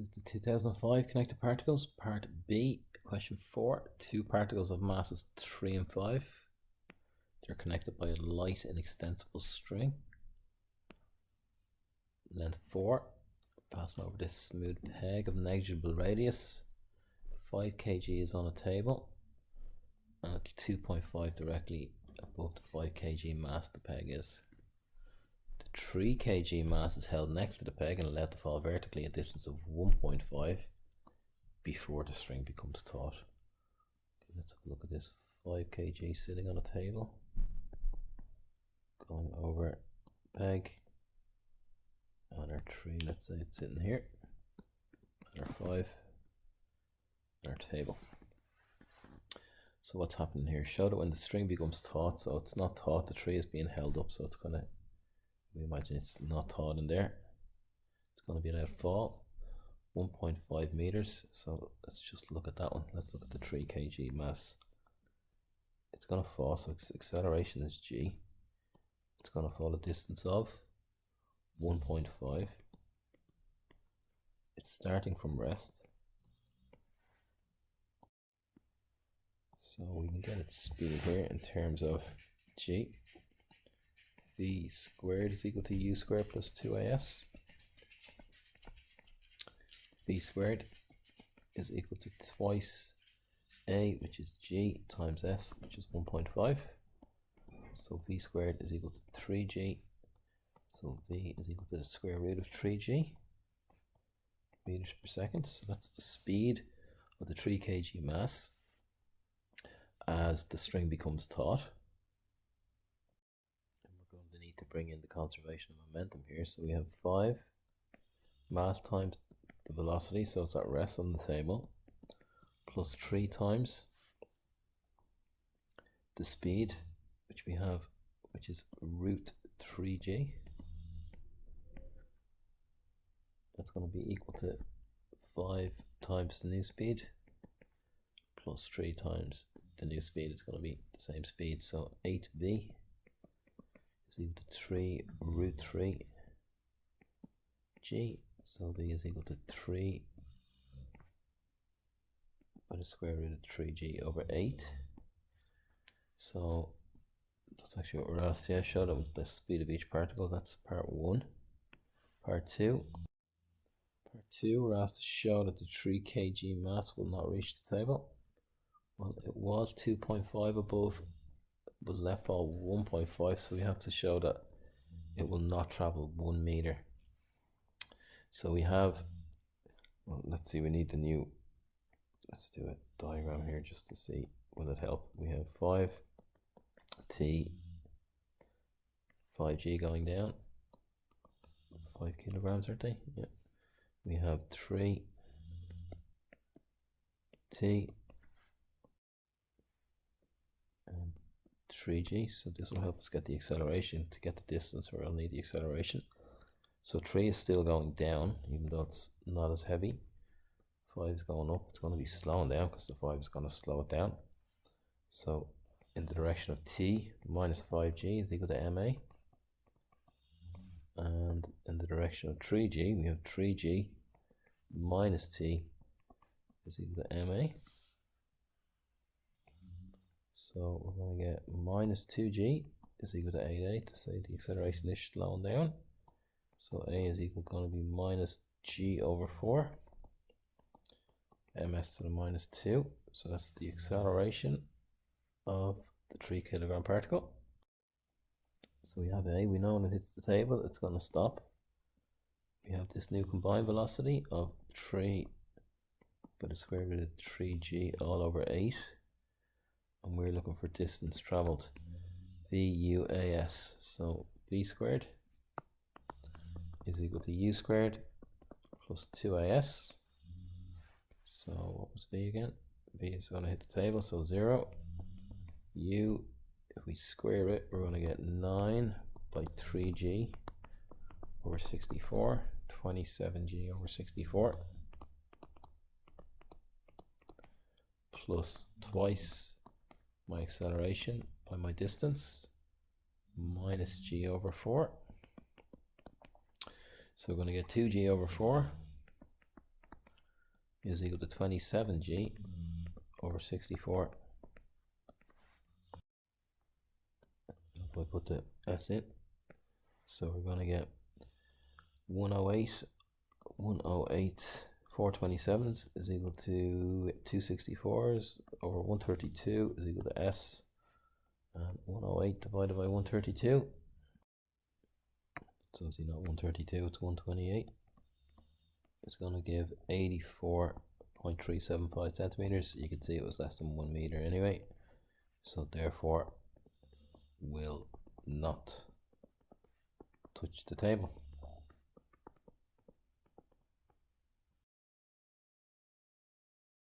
This is the 2005 Connected Particles, Part B, question 4. Two particles of masses 3 and 5. They're connected by a light and extensible string. Length 4. Passing over this smooth peg of negligible radius. 5 kg is on a table. And it's 2.5 directly above the 5 kg mass the peg is. The 3 kg mass is held next to the peg and allowed to fall vertically a distance of 1.5 before the string becomes taut. Okay, let's have a look at this. 5 kg sitting on a table, going over peg, and our 3, let's say it's sitting here, and our 5, and our table. So what's happening here? Show that when the string becomes taut, so it's not taut, the 3 is being held up, so it's going to, we imagine it's not taut in there, it's going to be allowed to fall 1.5 meters. So let's just look at that one. Let's look at the 3 kg mass. It's going to fall, so its acceleration is g. It's going to fall a distance of 1.5. It's starting from rest, so we can get its speed here in terms of g. V squared is equal to u squared plus 2as. V squared is equal to twice a, which is g, times s, which is 1.5. So v squared is equal to 3g. So v is equal to the square root of 3g meters per second. So that's the speed of the 3 kg mass as the string becomes taut. And we're going to need to bring in the conservation of momentum here. So we have 5 mass times the velocity, so it's at rest on the table, plus 3 times the speed, which we have, which is root 3g. That's going to be equal to 5 times the new speed plus 3 times the new speed. It's going to be the same speed, so 8v is equal to 3 root 3 g. So v is equal to 3 by the square root of 3g over 8. So that's actually what we're asked to show that with the speed of each particle. That's part 1. Part 2. Part 2, we're asked to show that the 3 kg mass will not reach the table. Well, it was 2.5 above, but let fall 1.5, so we have to show that it will not travel 1 meter. So we have, well, let's see, we need the new, let's do a diagram here just to see, will it help? We have 5t, 5g going down, 5 kilograms, aren't they? Yeah. We have 3t and 3g, so this will help us get the acceleration. To get the distance, we'll need the acceleration. So 3 is still going down, even though it's not as heavy. 5 is going up. It's going to be slowing down because the 5 is going to slow it down. So in the direction of t, minus 5g is equal to ma. And in the direction of 3g, we have 3g minus t is equal to ma. So we're going to get minus 2g is equal to 8a to say the acceleration is slowing down. So a is equal going to be minus g over 4, ms to the minus 2. So that's the acceleration of the 3 kilogram particle. So we have a, we know when it hits the table it's going to stop. We have this new combined velocity of 3 by the square root of 3g all over 8. And we're looking for distance traveled, VUAS. So v squared is equal to u squared plus 2as. So what was v again? V is going to hit the table, so 0. U, if we square it, we're going to get 9 by 3g over 64, 27g over 64, plus twice my acceleration by my distance, minus g over 4. So we're going to get 2g over 4 is equal to 27g over 64. If I put the s in, so we're going to get 108 427s is equal to 264s over 132 is equal to s, and 108 divided by 132, so it's not 132, it's 128. It's going to give 84.375 centimeters. You can see it was less than 1 meter anyway, so therefore will not touch the table.